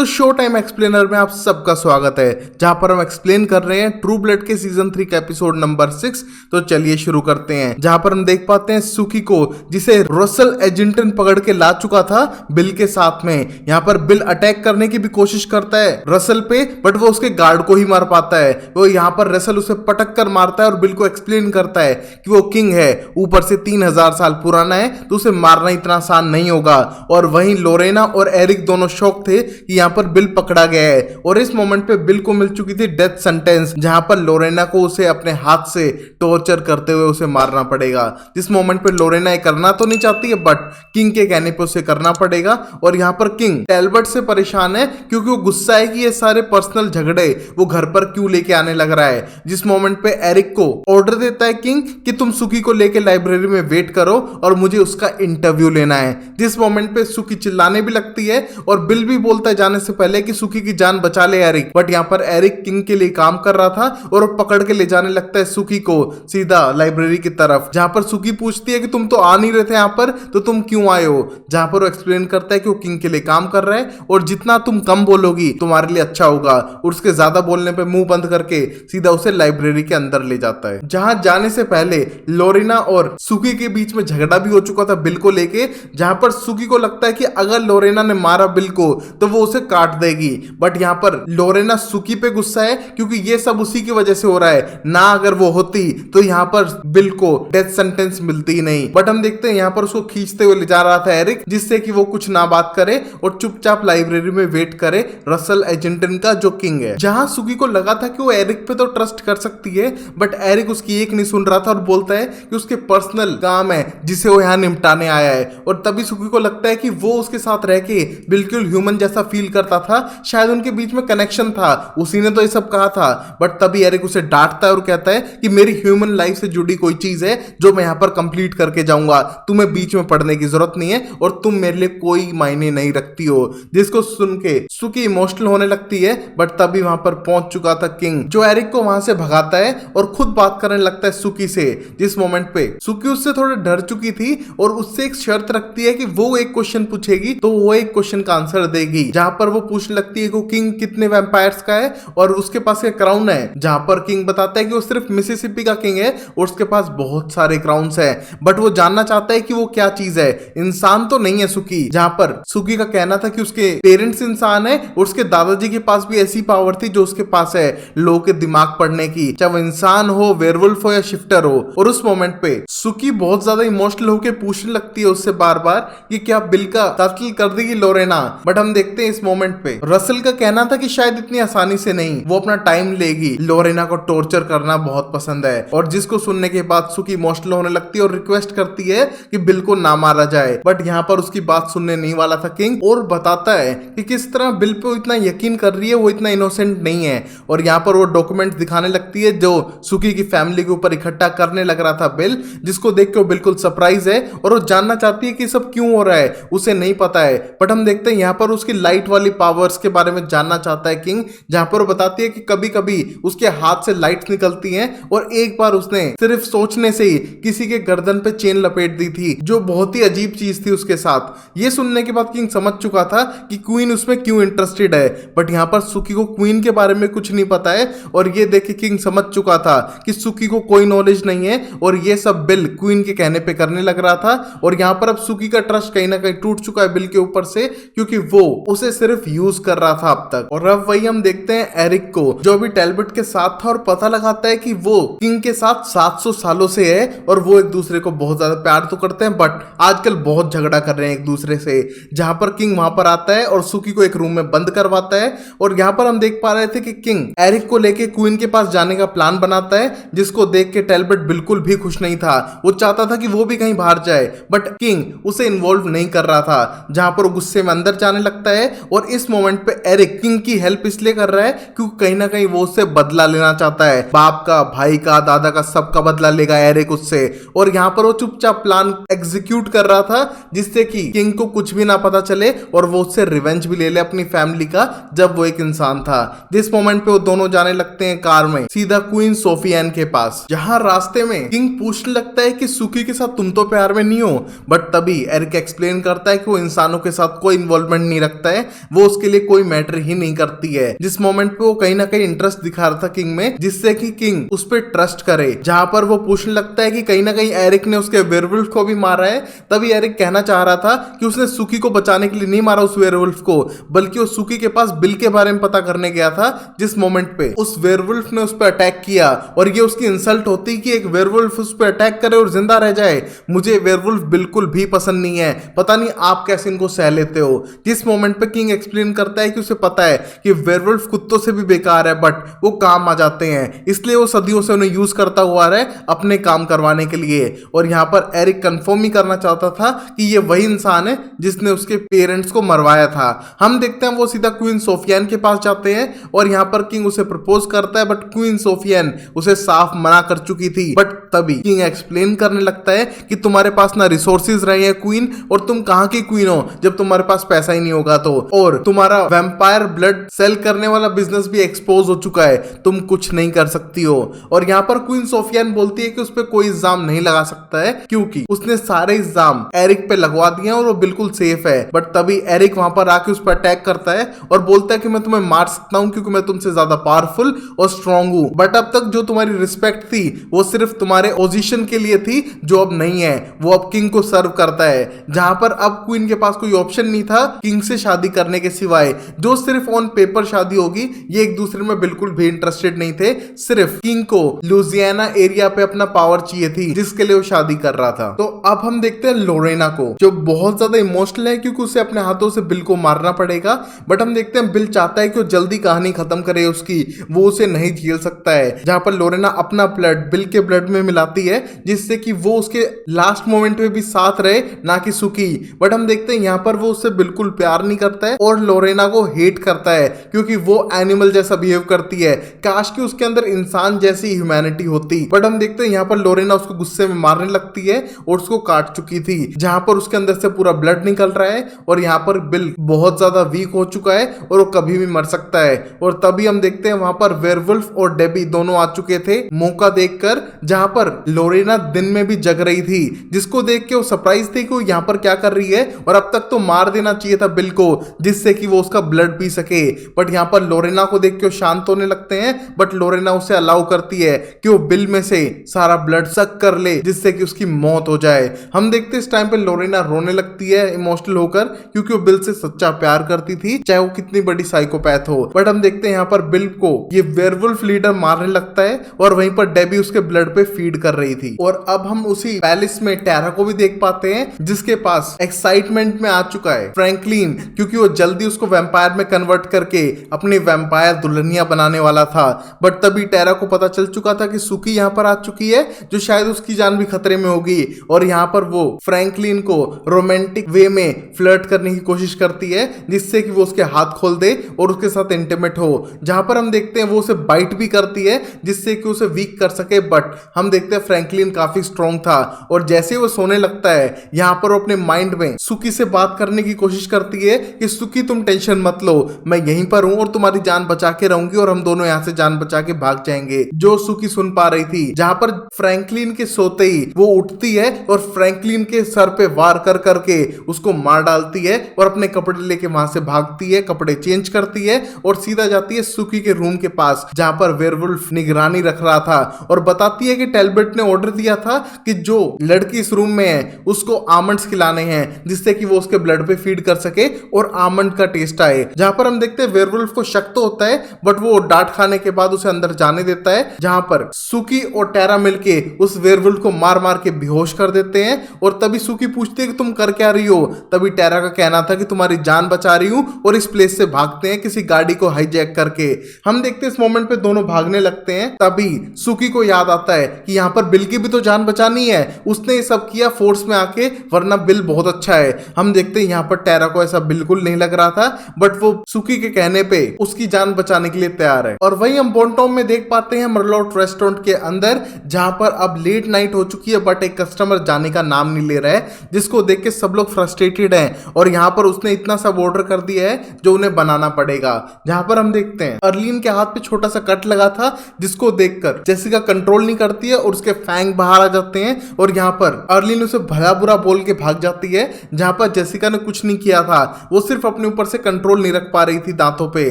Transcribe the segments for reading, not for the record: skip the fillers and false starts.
तो show time explainer में आप सबका स्वागत है, जहां पर हम एक्सप्लेन कर रहे हैं ट्रू ब्लड के सीजन 3 का एपिसोड नंबर 6। तो चलिए शुरू करते हैं, जहां पर हम देख पाते हैं सुकी को, जिसे रसल एजेंटन पकड़ के ला चुका था बिल के साथ में। यहाँ पर बिल अटैक करने की भी कोशिश करता है रसल पे, बट वो उसके गार्ड को ही मार पाता है। वो यहाँ पर रसल उसे पटक कर मारता है और बिल को एक्सप्लेन करता है कि वो किंग है, ऊपर से 3000 साल पुराना है, तो उसे मारना इतना आसान नहीं होगा। और वहीं लोरेना और एरिक दोनों शौक थे कि यहाँ पर बिल पकड़ा गया है, और इस मोमेंट पे बिल को मिल चुकी थी डेथ सेंटेंस, जहां पर लोरेना को उसे अपने हाथ से टॉर्चर करते हुए उसे मारना पड़ेगा। जिस मोमेंट पे लोरेना ये करना तो नहीं चाहती है, बट किंग के कहने पे उसे करना पड़ेगा। और यहाँ पर किंग टैलबर्ट से परेशान है, क्योंकि वो गुस्सा है कि ये सारे पर्सनल झगड़े वो घर पर क्यों लेके आने लग रहा है। जिस मोमेंट पे एरिक को ऑर्डर देता है किंग कि तुम सुकी को लेके लाइब्रेरी में वेट करो और मुझे उसका इंटरव्यू लेना है। जिस मोमेंट पे सुकी चिल्लाने भी लगती है और बिल भी बोलता है जाने से पहले कि सुकी की जान बचा ले एरिक। बट यहाँ पर एरिक किंग के लिए काम कर रहा था और वो पकड़ के ले जाने लगता है सुकी को सीधा लाइब्रेरी की तरफ, जहां पर सुकी पूछती है कि तुम तो आ नहीं रहे थे यहाँ पर, तो तुम क्यों आए हो। जहां पर वो एक्सप्लेन करता है कि वो किंग के लिए काम कर रहा है और जितना तुम कम बोलोगी तुम्हारे लिए अच्छा होगा। और उसके ज्यादा बोलने पे मुंह बंद करके सीधा उसे लाइब्रेरी के अंदर ले जाता है। जहां जाने से पहले लोरेना और सुकी के बीच में झगड़ा भी हो चुका था बिल को लेके, जहां पर सुकी को लगता है कि अगर लोरेना ने मारा बिल को तो वो उसे काट देगी। बट यहाँ पर लोरेना सुकी पे गुस्सा है, क्योंकि ये सब उसी की वजह से हो रहा है ना। अगर वो होती तो यहाँ पर बिल को डेथ सेंटेंस मिलती ही नहीं। बट हम देखते हैं यहाँ पर उसको खींचते हुए ले जा रहा था एरिक, जिससे कि वो कुछ ना बात करे और चुपचाप लाइब्रेरी में वेट करे रसल एजेंटन का, जो किंग है। जहां सुकी को लगा था कि वो एरिक पे तो ट्रस्ट कर सकती है, बट एरिक उसकी एक नहीं सुन रहा था और बोलता है कि उसके पर्सनल काम है जिसे वो यहाँ निपटाने आया है। और तभी सुकी को लगता है कि वो उसके साथ रह के बिल्कुल ह्यूमन जैसा फील करता था, शायद उनके बीच में कनेक्शन था, उसी ने तो ये सब कहा था। बट तभी एरिक उसे डांटता है और कहता है कि मेरी ह्यूमन लाइफ से जुड़ी कोई चीज है जो मैं यहाँ पर कंप्लीट करके जाऊंगा, तुम्हें बीच में पढ़ने की जरूरत नहीं है और तुम मेरे लिए कोई मायने नहीं रखती हो। जिसको सुन के सुकी इमोशनल होने लगती है, बट तभी वहां पर पहुंच चुका था किंग, जो एरिक को वहां से भगाता है और खुद बात करने लगता है सुकी से। जिस मोमेंट पे सुकी उससे थोड़ा डर चुकी थी और उससे एक शर्त रखती है कि वो एक क्वेश्चन पूछेगी तो वो एक क्वेश्चन का आंसर देगी। जहां पर वो पूछने लगती है कि किंग कितने वैम्पायर्स का है और उसके पास क्या क्राउन है। जहां पर किंग बताता है कि वो सिर्फ मिसिसिपी का किंग है और उसके पास बहुत सारे क्राउन्स हैं, बट वो जानना चाहता है कि वो क्या चीज है। इंसान तो नहीं है सुकी। जहां पर सुकी का कहना था कि उसके पेरेंट्स इंसान है और उसके दादाजी के पास भी ऐसी पावर थी जो उसके पास है, लोगों के दिमाग पढ़ने की, चाहे वो इंसान हो, वेयरवुल्फ हो या शिफ्टर हो। और उस मोमेंट पे सुकी बहुत ज्यादा इमोशनल होकर पूछने लगती है उससे बार बार कि क्या बिल का कत्ल कर देगी लोरेना। बट हम देखते हैं इस मोमेंट पे रसल का कहना था कि शायद इतनी आसानी से नहीं, वो अपना टाइम लेगी, लोरेना को टॉर्चर करना बहुत पसंद है। और जिसको सुनने के बाद सुकी इमोशनल होने लगती है और रिक्वेस्ट करती है कि बिल को ना मारा जाए। बट यहाँ पर उसकी बात सुनने नहीं वाला था किंग और बताता है कि किस तरह बिल पे इतना यकीन कर रही है, वो इतना इनोसेंट नहीं है। और यहाँ पर वो डॉक्यूमेंट दिखाने लगती है जो सुकी की फैमिली के ऊपर इकट्ठा करने लग रहा था बिल, जिसको देख के वो बिल्कुल सरप्राइज है और वो जानना चाहती है कि सब क्यों हो रहा है, उसे नहीं पता है। बट हम देखते हैं यहाँ पर उसकी लाइट वाली पावर्स के बारे में जानना चाहता है किंग, जहां पर वो बताती है कि कभी कभी उसके हाथ से लाइट्स निकलती हैं और एक बार उसने सिर्फ सोचने से ही किसी के गर्दन पे चेन लपेट दी थी, जो बहुत ही अजीब चीज थी उसके साथ। ये सुनने के बाद किंग समझ चुका था कि क्वीन उसमें क्यों इंटरेस्टेड है, बट यहाँ पर सुकी को क्वीन के बारे में कुछ नहीं पता है। और ये देख के किंग समझ चुका था कि सुकी को कोई नॉलेज नहीं है और ये सब बिल क्वीन के कहने पे करने लग रहा था। और यहाँ पर अब सुकी का ट्रस्ट कहीं ना कहीं टूट चुका है बिल के ऊपर से, क्योंकि वो उसे सिर्फ यूज कर रहा था अब तक। और अब वही हम देखते हैं एरिक को, जो अभी टैलबर्ट के साथ था और पता लगाता है कि वो किंग के साथ 700 सालों से है और वो एक दूसरे को बहुत ज्यादा प्यार तो करते हैं, बट आजकल बहुत झगड़ा कर रहे हैं एक दूसरे से। जहां पर किंग वहां पर आता है और सुकी को एक रूम में बंद करवाता है। और यहाँ पर हम देख पा रहे थे कि किंग एरिक को लेके क्वीन के पास जाने का प्लान बनाता है, जिसको देख के टैलबर्ट बिल्कुल भी खुश नहीं था। वो चाहता था कि वो भी कहीं बाहर जाए, बट किंग उसे इन्वॉल्व नहीं कर रहा था। जहां पर वो गुस्से में अंदर जाने लगता है और इस मोमेंट पे एरिक किंग की हेल्प इसलिए कर रहा है क्योंकि कहीं ना कहीं वो उससे बदला लेना चाहता है, बाप का, भाई का, दादा का, सबका बदला लेगा एरिक उससे। और यहाँ पर वो चुपचाप प्लान एग्जीक्यूट कर रहा था जिससे कि किंग को कुछ भी ना पता चले और वो उससे रिवेंज भी ले ले अपनी फैमिली का, जब वो एक इंसान था। जिस मोमेंट पे वो दोनों जाने लगते हैं कार में सीधा क्वीन सोफियान के पास, जहां रास्ते में किंग पूछने लगता है कि सुकी के साथ तुम तो प्यार में नहीं हो। बट तभी एरिक एक्सप्लेन करता है कि वो इंसानों के साथ कोई इन्वॉल्वमेंट नहीं रखता है, वो उसके लिए कोई मैटर ही नहीं करती है। जिस मोमेंट पे वो कहीं ना कहीं इंटरेस्ट दिखा रहा था किंग में, जिससे कि किंग उस पर ट्रस्ट करे, जहां पर वो पूछने लगता है कि कहीं ना कहीं एरिक ने उसके वेयरवुल्फ को भी मारा है। तभी एरिक कहना चाह रहा था कि उसने सुकी को बचाने के लिए नहीं मारा उस वेयरवुल्फ को, बल्कि वो सुकी के पास बिल के बारे में पता करने गया था। जिस मोमेंट पे उस वेयरवुल्फ ने उस पर अटैक किया, और ये उसकी इंसल्ट होती कि एक वेयरवुल्फ उस पर अटैक करे और जिंदा रह जाए। मुझे वेयरवुल्फ बिल्कुल भी पसंद नहीं है, पता नहीं आप कैसे इनको सह लेते हो। जिस मोमेंट पे किंग एक्सप्लेन करता है कि उसे पता है कि वेयरवुल्फ कुत्तों से भी बेकार है, बट वो काम आ जाते हैं, इसलिए वो सदियों से उन्हें यूज करता हुआ रहा है अपने काम करवाने के लिए। और यहाँ पर एरिक कंफर्म ही करना चाहता था कि ये वही इंसान है जिसने उसके पेरेंट्स को मरवाया था। हम देखते हैं वो सीधा क्वीन सोफियान के पास जाते हैं, और यहाँ पर किंग उसे प्रपोज करता है, बट क्वीन सोफियान उसे साफ मना कर चुकी थी। बट तभी किंग एक्सप्लेन करने लगता है कि तुम्हारे पास ना रिसोर्सेज रहे हैं क्वीन, और तुम कहां की क्वीन हो जब तुम्हारे पास पैसा ही नहीं होगा तो, और तुम्हारा वैम्पायर ब्लड सेल करने वाला बिजनेस भी एक्सपोज हो चुका है, तुम कुछ नहीं कर सकती हो। और यहाँ पर क्वीन सोफियान बोलती है कि उस पर कोई इल्जाम नहीं लगा सकता है, क्योंकि उसने सारे इल्जाम एरिक पे लगवा दिए हैं और वो बिल्कुल सेफ है। बट तभी एरिक वहां पर आके उस पर अटैक करता है और बोलता है कि मैं तुम्हें मार सकता हूं क्योंकि मैं तुमसे ज्यादा पावरफुल और स्ट्रांग हूं, बट अब तक जो तुम्हारी रिस्पेक्ट थी वो सिर्फ तुम्हारे पोजीशन के लिए थी, जो अब नहीं है। वो अब किंग को सर्व करता है, जहां पर अब क्वीन के पास कोई ऑप्शन नहीं था किंग से शादी करने के सिवाय, जो सिर्फ ऑन पेपर शादी होगी। ये एक दूसरे में बिल्कुल भी इंटरेस्टेड नहीं थे, सिर्फ किंग को लुजियाना एरिया पे अपना पावर चाहिए थी, जिसके लिए वो शादी कर रहा था। तो अब हम देखते हैं लोरेना को, जो बहुत ज्यादा इमोशनल है क्योंकि उसे अपने हाथों से बिल को मारना पड़ेगा। बट हम देखते हैं बिल चाहता है कि वो जल्दी कहानी खत्म करे उसकी, वो उसे नहीं झेल सकता है। जहां पर लोरेना अपना ब्लड बिल के ब्लड में मिलाती है, जिससे कि वो उसके लास्ट मोमेंट में भी साथ रहे, ना कि सुकी। बट हम देखते हैं यहाँ पर वो उससे बिल्कुल प्यार नहीं करता है और लोरेना को हेट करता है, क्योंकि वो एनिमल जैसा बिहेव करती है। काश कि उसके अंदर इंसान जैसी ह्यूमैनिटी होती। बट हम देखते हैं यहाँ पर लोरेना उसको गुस्से में मारने लगती है और उसको काट चुकी थी, जहां पर उसके अंदर से पूरा ब्लड निकल रहा है, और यहाँ पर बिल बहुत ज्यादा वीक हो चुका है और वो कभी भी मर सकता है। और तभी हम देखते हैं वहां पर वेयरवुल्फ और डेबी दोनों आ चुके थे मौका देखकर, जहां पर लोरेना दिन में भी जग रही थी, जिसको देख के वो सरप्राइज थी कि वो यहाँ पर क्या कर रही है, और अब तक तो मार देना चाहिए था बिल को, जिससे कि वो उसका ब्लड पी सके। बट यहाँ पर लोरेना को देख के वो शांत होने लगते हैं, बट लोरेना उसे अलाउ करती है कि वो बिल में से सारा ब्लड सक कर ले, जिससे कि उसकी मौत हो जाए। हम देखते हैं इस टाइम पे लोरेना रोने लगती है इमोशनल होकर, क्योंकि वो बिल से सच्चा प्यार करती थी, चाहे वो कितनी बड़ी साइकोपैथ हो। बट हम देखते हैं यहाँ पर बिल को ये वेयरवुल्फ लीडर मारने लगता है, और वहीं पर डेबी उसके ब्लड पे फीड कर रही थी। और अब हम उसी पैलेस में टैरा को भी देख पाते हैं, जिसके पास एक्साइटमेंट में आ चुका है फ्रैंकलिन, क्योंकि वो जल्दी उसको वैम्पायर में कन्वर्ट करके अपनी वैम्पायर दुल्हनिया बनाने वाला था। बट तभी टैरा को पता चल चुका था कि सुकी यहाँ पर आ चुकी है, जो शायद उसकी जान भी खतरे में होगी। और यहाँ पर वो फ्रैंकलिन को रोमांटिक वे में फ्लर्ट करने की कोशिश करती है, जिससे कि वो उसके हाथ खोल दे और उसके साथ इंटीमेट हो। जहां पर हम देखते हैं वो उसे बाइट भी करती है, जिससे कि उसे वीक कर सके। बट हम देखते हैं फ्रैंकलिन काफी स्ट्रॉन्ग था, और जैसे वो सोने लगता है, यहाँ पर वो अपने माइंड में सुकी से बात करने की कोशिश करती है कि सुकी तुम टेंशन मत लो, मैं यहीं पर हूं और तुम्हारी जान बचा के रहूंगी, और हम दोनों यहाँ से जान बचा के भाग जाएंगे। जो सुकी सुन पा रही थी, जहां पर फ्रैंकलिन के सोते ही वो उठती है और फ्रैंकलिन के सर पे वार कर करके उसको मार डालती है, और अपने कपड़े लेके वहां से भागती है, कपड़े चेंज करती है और सीधा जाती है सुकी के रूम के पास, जहां पर वेयरवुल्फ निगरानी रख रहा था। और बताती है कि टेलबर्ट ने ऑर्डर दिया था कि जो लड़की इस रूम में है उसको आमंड्स खिलाने हैं, जिससे कि वो उसके ब्लड पे फीड कर सके और आमंड का टेस्ट आए। जहां पर हम देखते हैं वेयरवुल्फ को शक तो होता है, बट वो डांट खाने के बाद उसे अंदर जाने देता है, जहां पर सुकी और टैरा मिलके उस वेयरवुल्फ को मार मार के बेहोश कर देते हैं। और तभी सुकी पूछती है कि तुम कर क्या रही हो। तभी टैरा का कहना था कि तुम्हारी जान बचा रही हूं, और इस प्लेस से भागते हैं किसी गाड़ी को हाईजैक करके। हम देखते हैं इस मोमेंट पे दोनों भागने लगते हैं। तभी सुकी को याद आता है कि यहाँ पर बिल की भी तो जान बचानी है, उसने ये सब किया फोर्स में आके, वरना बिल बहुत अच्छा है। हम देखते हैं यहाँ पर टैरा को ऐसा बिल्कुल नहीं लग रहा था, बट वो सुकी के कहने पे उसकी जान बचाने के लिए तैयार है। और वही हम बोनटॉम में देख पाते हैं मरलॉट रेस्टोरेंट के अंदर, जहां पर अब लेट नाइट हो चुकी है, बट एक कस्टमर जाने का नाम नहीं ले रहा है, जिसको देख के सब लोग फ्रस्ट्रेटेड हैं। और यहाँ पर उसने इतना सब ऑर्डर कर दिया है जो उन्हें बनाना पड़ेगा। जहां पर हम देखते हैं अर्लीन के हाथ पे छोटा सा कट लगा था, जिसको देखकर जेसिका कंट्रोल नहीं करती है और उसके फैंग बाहर आ जाते हैं। और यहाँ पर अर्लीन उसे भला बुरा बोल के भाग जाती है, जहां पर जेसिका ने कुछ नहीं किया था, वो सिर्फ अपने अपने ऊपर से कंट्रोल नहीं रख पा रही थी दांतों पे।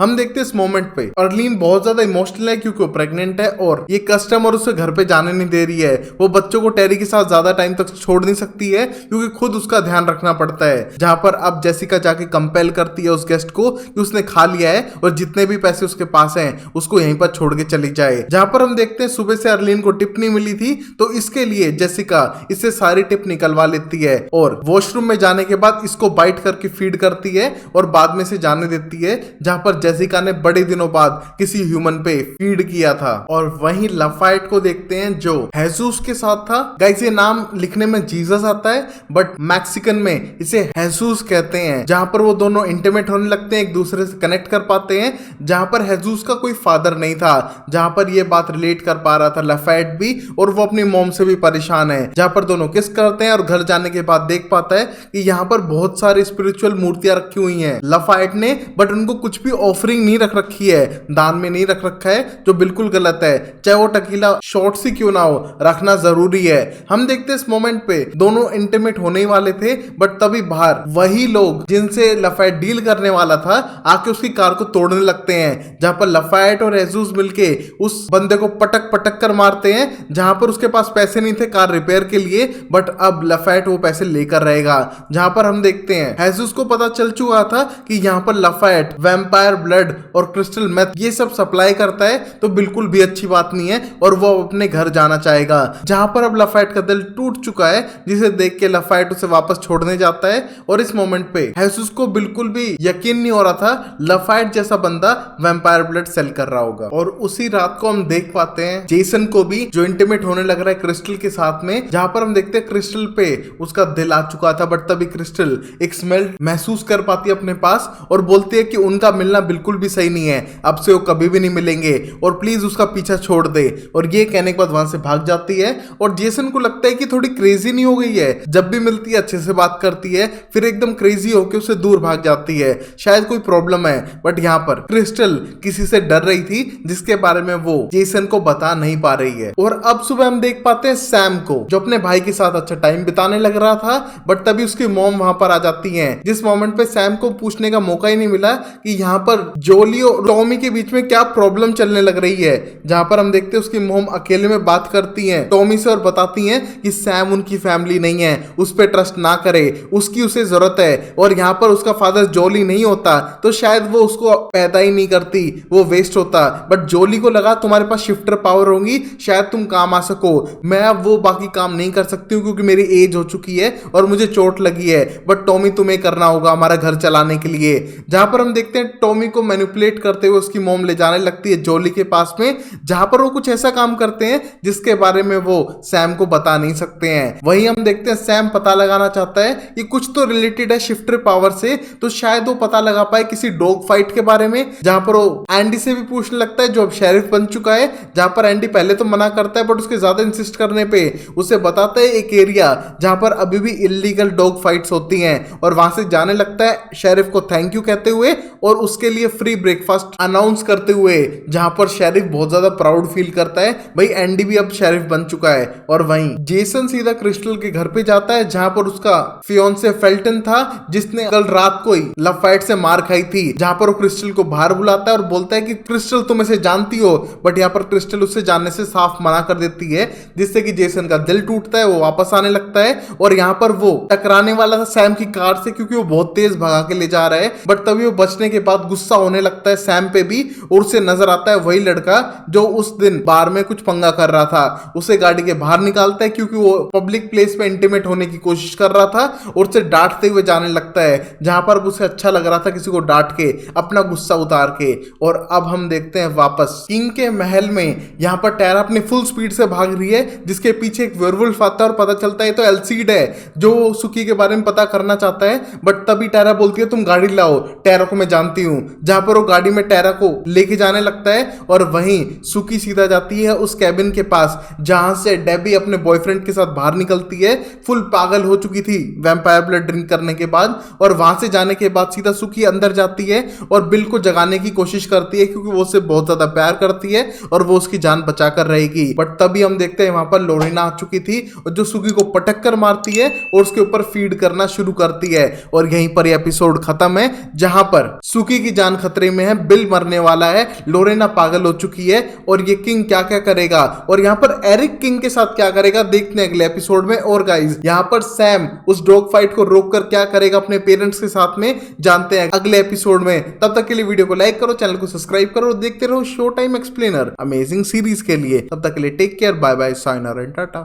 हम देखते हैं इस मोमेंट पे अर्लीन बहुत ज्यादा इमोशनल है क्योंकि वो प्रेग्नेंट है और ये कस्टमर उसे घर पे जाने नहीं दे रही है। वो बच्चों को टेरी के साथ ज्यादा टाइम तक छोड़ नहीं सकती है क्योंकि खुद उसका ध्यान रखना पड़ता है। जहां पर अब जेसिका जाके कंपेल करती है उस गेस्ट को कि उसने खा लिया है और जितने भी पैसे उसके पास हैं उसको यहीं पर छोड़ के चली जाए। जहां पर हम देखते हैं सुबह से अर्लीन को टिप नहीं मिली थी तो इसके लिए जेसिका इससे सारी टिप निकलवा लेती है और वॉशरूम में जाने के बाद इसको बाइट करके फीड करती है और बाद में से जाने देती है। जहां पर जेसिका ने बड़े दिनों बाद किसी ह्यूमन पे फीड किया था। और वहीं लफायट को देखते हैं जो हेसूस के साथ था। गाइस ये नाम लिखने में जीसस आता है बट मैक्सिकन में इसे हेसूस कहते हैं। जहां पर वो दोनों इंटीमेट होने लगते हैं, एक दूसरे से कनेक्ट कर पाते हैं। जहां पर हेसूस का कोई फादर नहीं था, जहां पर ये बात रिलेट कर पा रहा था लफायट भी, और वो अपनी मॉम से भी परेशान है। जहां पर दोनों किस करते हैं और घर जाने के बाद देख पाता है कि यहाँ पर बहुत सारी स्पिरिचुअल मूर्तियां रखी हुई हैं लफायट ने, बट उनको कुछ भी ऑफरिंग नहीं रख रखी है, दान में नहीं रख रखा है, जो बिल्कुल गलत है। चाहे वो टकीला शॉर्ट्स ही क्यों ना हो, रखना जरूरी है। हम देखते हैं इस मोमेंट पे दोनों इंटीमेट होने ही वाले थे बट तभी बाहर वही लोग जिनसे लफायट डील करने वाला था आके उसकी कार को तोड़ने लगते हैं। जहां पर लफायट और हेसूस मिलके उस बंदे को पटक पटक कर मारते हैं। जहां पर उसके पास पैसे नहीं थे कार रिपेयर के लिए बट अब लफायट वो पैसे लेकर रहेगा। जहां पर हम देखते हैं हेसूस को पता चल चुका था कि यहाँ पर लफायट वैम्पायर ब्लड और क्रिस्टल मेथ ये सब सप्लाई करता है, तो बिल्कुल भी अच्छी बात नहीं है और वो अपने घर जाना चाहेगा। जहां पर अब लफायट का दिल टूट चुका है, जिसे देख के लफायट उसे वापस छोड़ने जाता है। और इस मोमेंट पे हेसूस को बिल्कुल भी यकीन नहीं हो रहा था लफायट जैसा बंदा वैम्पायर ब्लड सेल कर रहा होगा। और उसी रात को हम देख पाते हैं जेसन को भी जो इंटीमेट होने लग रहा है क्रिस्टल के साथ में। जहां पर हम देखते हैं क्रिस्टल पे उसका दिल आ चुका था बट तभी क्रिस्टल एक स्मेल महसूस कर पाती है अपने पास और बोलती है कि उनका मिलना बिल्कुल भी सही नहीं है, अब से वो कभी भी नहीं मिलेंगे और प्लीज उसका पीछा छोड़ दे। और ये कहने के बाद वहां से भाग जाती है और जेसन को लगता है कि थोड़ी क्रेजी नहीं हो गई है, जब भी मिलती है अच्छे से बात करती है, फिर एकदम क्रेजी होकर उससे दूर भाग जाती है, शायद कोई प्रॉब्लम है। बट यहाँ पर क्रिस्टल किसी से डर रही थी जिसके बारे में वो जेसन को बता नहीं पा रही है। और अब सुबह हम देख पाते हैं सैम को जो अपने भाई के साथ अच्छा टाइम बिताने लग रहा था बट तभी उसकी मॉम वहां पर आ जाती है। जिस मोमेंट पे सैम को पूछने का मौका ही नहीं मिला कि यहाँ पर जोली और टॉमी के बीच में क्या प्रॉब्लम चलने लग रही है। जहां पर हम देखते हैं उसकी मॉम अकेले में बात करती हैं टॉमी से और बताती हैं कि सैम उनकी फैमिली नहीं है, उस पर ट्रस्ट ना करे, उसकी उसे जरूरत है। और यहाँ पर उसका फादर जोली नहीं होता तो शायद वो उसको पैदा ही नहीं करती, वो वेस्ट होता। बट जोली को लगा तुम्हारे पास शिफ्टर पावर होगी, शायद तुम काम आ सको। मैं अब वो बाकी काम नहीं कर सकती हूँ क्योंकि मेरी एज हो चुकी है और मुझे चोट लगी है, बट टॉमी तुम्हें करना होगा हमारा घर चलाने के लिए। जहां पर हम देखते हैं टॉमी को मैनिपुलेट करते हुए उसकी मॉम ले जाने लगती है जोली के पास में, जहां पर वो कुछ ऐसा काम करते हैं जिसके बारे में वो सैम को बता नहीं सकते हैं। वहीं हम देखते हैं सैम पता लगाना चाहता है कि कुछ तो रिलेटेड है शिफ्टर पावर से, तो शायद वो पता लगा पाए किसी डॉग फाइट के बारे में। जहां पर वो एंडी से भी पूछने लगता है जो अब शेरिफ बन चुका है। जहां पर एंडी पहले तो मना करता है बट उसके ज्यादा इंसिस्ट करने पे उसे बताता है एक एरिया जहां पर अभी भी इलीगल डॉग फाइट्स होती हैं और वहां से जाने लगता है शेरिफ को थैंक यू कहते हुए और उसके लिए फ्री ब्रेकफास्ट अनाउंस करते हुए। जहां पर शेरिफ बहुत ज्यादा प्राउड फील करता है, भाई एंडी भी अब शेरिफ बन चुका है। और वहीं जेसन सीधा क्रिस्टल के घर पे जाता है जहां पर उसका फियोंसे फेल्टन था जिसने कल रात को ही लफायट से मार खाई थी। जहां पर वो क्रिस्टल को बाहर बुलाता है और बोलता है कि क्रिस्टल तुम इसे जानती हो, बट यहाँ पर क्रिस्टल उससे जानने से साफ मना कर देती है, जिससे कि जेसन का दिल टूटता है, वो वापस आने लगता है। और यहाँ पर वो टकराने वाला था सैम की कार से क्योंकि वो बहुत तेज भगा के ले जा रहा है, बट तभी वो बचने के बाद गुस्सा होने लगता है सैम पे भी और उसे नजर आता है वही लड़का जो उस दिन बार में कुछ पंगा कर रहा था। उसे गाड़ी के बाहर निकालता है क्योंकि वो पब्लिक प्लेस पे इंटीमेट होने की कोशिश कर रहा था और उसे डांटते हुए जाने लगता है। जहां पर उसे अच्छा लग रहा था किसी को डांट के अपना गुस्सा उतार के। और अब हम देखते हैं वापस किंग के महल में। यहाँ पर टैरा अपनी फुल स्पीड से भाग रही है जिसके पीछे एक वेयरवुल्फ आता है और पता चलता है तो एल्सीड है जो सुकी के बारे में पता करना चाहता है। बट तभी टैरा बोलती है तुम गाड़ी लाओ, टैरा को मैं जानती हूँ। जहां पर वो गाड़ी में टैरा को लेके जाने लगता है और वहीं सुकी सीधा जाती है उस कैबिन के पास जहां से डेबी अपने बॉयफ्रेंड के साथ बाहर निकलती है। फुल पागल हो चुकी थी वैम्पायर ब्लड ड्रिंक करने के बाद। और वहां से जाने के बाद सीधा सुकी अंदर जाती है और बिल को जगाने की कोशिश करती है क्योंकि वो उससे बहुत ज्यादा प्यार करती है और वो उसकी जान बचा कर रहेगी। बट तभी हम देखते हैं वहां पर लोरिना आ चुकी थी और जो सुकी को पटक कर मारती है और उसके ऊपर फीड करना शुरू करती है। और यहीं पर यह एपिसोड खत्म है जहां पर सुकी की जान खतरे में है, बिल मरने वाला है, लोरेना पागल हो चुकी है और ये किंग क्या क्या करेगा और यहाँ पर एरिक किंग के साथ क्या करेगा देखते हैं अगले एपिसोड में। और गाइस यहाँ पर सैम उस डॉग फाइट को रोककर क्या करेगा अपने पेरेंट्स के साथ में, जानते हैं अगले एपिसोड में। तब तक के लिए वीडियो को लाइक करो, चैनल को सब्सक्राइब करो, देखते रहो show time explainer amazing series के लिए। तब तक के लिए टेक केयर, बाय बाय, साइनर एंड टाटा।